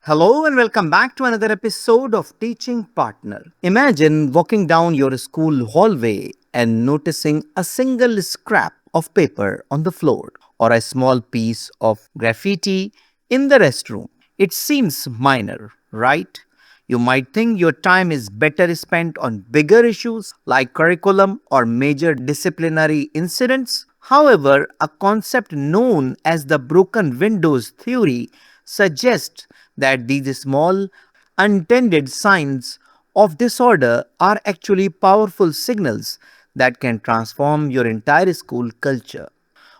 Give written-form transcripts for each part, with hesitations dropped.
Hello and welcome back to another episode of Teaching Partner. Imagine walking down your school hallway and noticing a single scrap of paper on the floor or a small piece of graffiti in the restroom. It seems minor, right? You might think your time is better spent on bigger issues like curriculum or major disciplinary incidents. However, a concept known as the broken windows theory suggests that these small, unintended signs of disorder are actually powerful signals that can transform your entire school culture.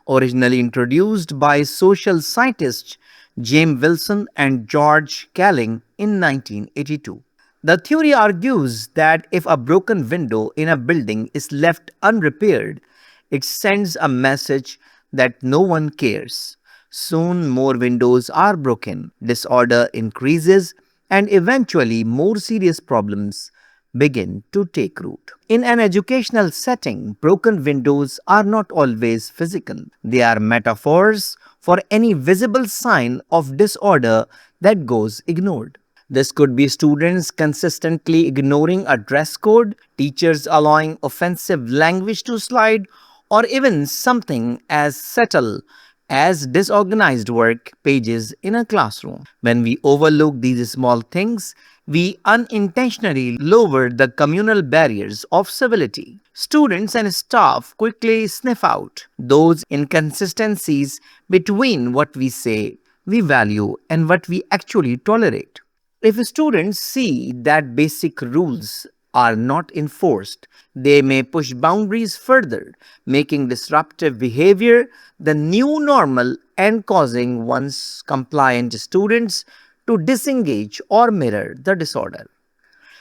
Originally introduced by social scientists James Wilson and George Calling in 1982. The theory argues that if a broken window in a building is left unrepaired, it sends a message that no one cares. Soon more windows are broken, disorder increases, and eventually more serious problems begin to take root. In an educational setting, broken windows are not always physical. They are metaphors for any visible sign of disorder that goes ignored. This could be students consistently ignoring a dress code, teachers allowing offensive language to slide, or even something as subtle as disorganized work pages in a classroom. When we overlook these small things, we unintentionally lower the communal barriers of civility. Students and staff quickly sniff out those inconsistencies between what we say we value and what we actually tolerate. If students see that basic rules are not enforced, they may push boundaries further, making disruptive behavior the new normal and causing once compliant students to disengage or mirror the disorder.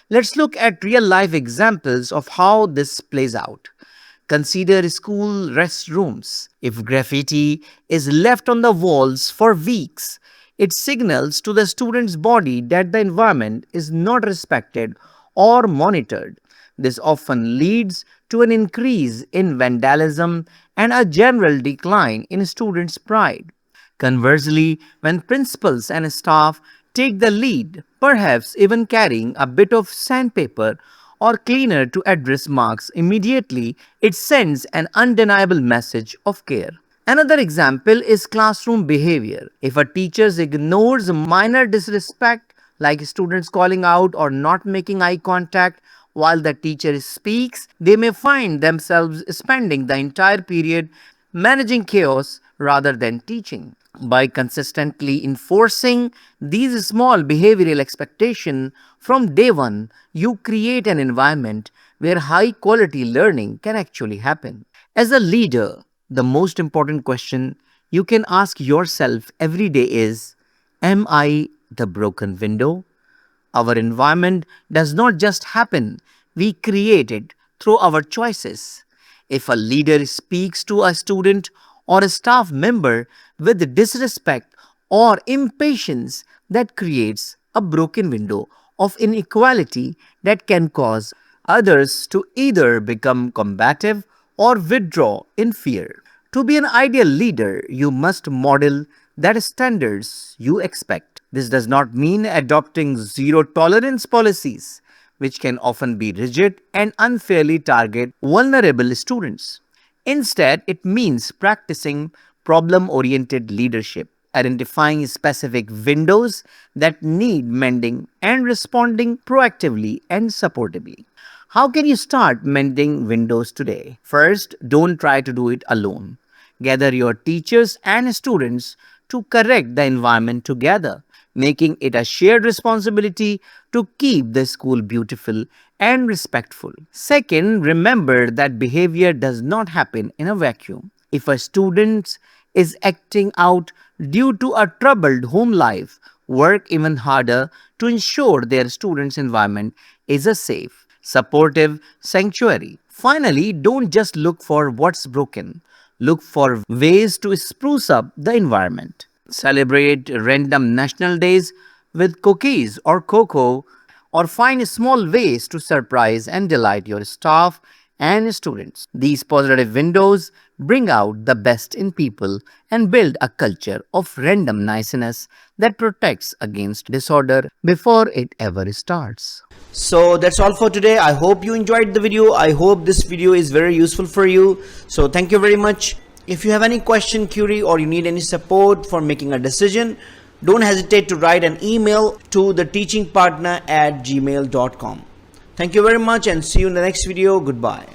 Let's look at real life examples of how this plays out. Consider school restrooms. If graffiti is left on the walls for weeks, it signals to the student's body that the environment is not respected or monitored. This often leads to an increase in vandalism and a general decline in students' pride. Conversely, when principals and staff take the lead, perhaps even carrying a bit of sandpaper or cleaner to address marks immediately, it sends an undeniable message of care. Another example is classroom behavior. If a teacher ignores minor disrespect, like students calling out or not making eye contact while the teacher speaks, they may find themselves spending the entire period managing chaos rather than teaching. By consistently enforcing these small behavioral expectations from day one, you create an environment where high quality learning can actually happen. As a leader, the most important question you can ask yourself every day is: am I the broken window? Our environment does not just happen, we create it through our choices. If a leader speaks to a student or a staff member with disrespect or impatience, that creates a broken window of inequality that can cause others to either become combative or withdraw in fear. To be an ideal leader, you must model that standards you expect. This does not mean adopting zero tolerance policies, which can often be rigid and unfairly target vulnerable students. Instead, it means practicing problem oriented leadership, identifying specific windows that need mending, and responding proactively and supportively. How can you start mending windows today? First, don't try to do it alone. Gather your teachers and students to correct the environment together, making it a shared responsibility to keep the school beautiful and respectful. Second, remember that behavior does not happen in a vacuum. If a student is acting out due to a troubled home life, work even harder to ensure their students' environment is a safe, supportive sanctuary. Finally, don't just look for what's broken. Look for ways to spruce up the environment. Celebrate random national days with cookies or cocoa, or find small ways to surprise and delight your staff and students. These positive windows bring out the best in people, and build a culture of random niceness that protects against disorder before it ever starts. So that's all for today. I hope you enjoyed the video. I hope this video is very useful for you. So thank you very much. If you have any question, query, or you need any support for making a decision, don't hesitate to write an email to theteachingpartner@gmail.com. Thank you very much and see you in the next video. Goodbye.